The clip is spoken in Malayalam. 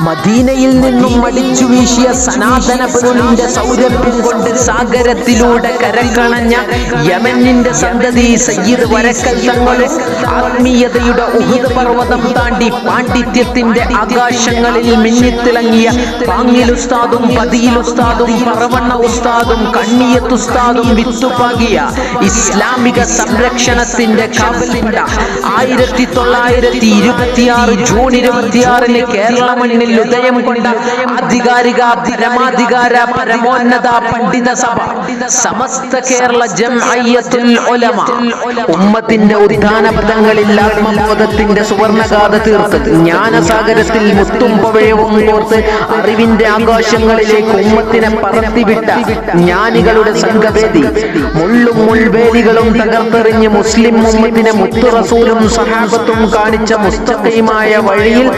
മദീനയിൽ നിന്നും അടിച്ചു വീശിയ സനാതന പൊരുളിന്റെ സൗരഭ്യം കൊണ്ട് സാഗരത്തിലൂടെ കരകളഞ്ഞ യമനിന്റെ സന്തതി സയ്യിദ് വരക്കൽ തങ്ങളും ആത്മീയതയുടെ ഉഹുദ് പർവ്വതം താണ്ടി പാണ്ഡിത്യത്തിന്റെ ആകാശങ്ങളിൽ മിന്നിത്തിളങ്ങിയ പാങ്ങിൽ ഉസ്താദും പതിയിൽ ഉസ്താദും പറവണ്ണ ഉസ്താദും കണ്ണിയത്ത് ഉസ്താദും വിത്തുപാകിയ ഇസ്ലാമിക സംരക്ഷണത്തിന്റെ കാവലിണ്ട 1926 ജൂൺ 26 കേരള മണ്ണിൽ ഉദയം കൊണ്ട ആധികാരിക പരമാധികാര പരമോന്നത പണ്ഡിത സഭ സമസ്ത കേരള ജംഇയ്യത്തുൽ ഉലമ ഉമ്മത്തിന്റെ ഉദ്ധാന പദങ്ങളിൽ ആത്മബോധത്തിന്റെ സുവർണഗാഥ തീർത്ത് ജ്ഞാനസാഗരത്തിൽ മുത്തും പവഴവും കോർത്ത് അറിവിന്റെ ആകാശങ്ങളിലേക്ക് ഉമ്മത്തിനെ പറത്തിവിട്ട ജ്ഞാനികളുടെ സംഘവേദി മുള്ളും മുൾവേലികളും തകർത്തെറിഞ്ഞ് മുസ്ലിം ഉമ്മത്തിനെ മുത്തു റസൂലും സഹാബത്തും കാണിച്ച മുസ്തഖീമായ വഴിയിൽ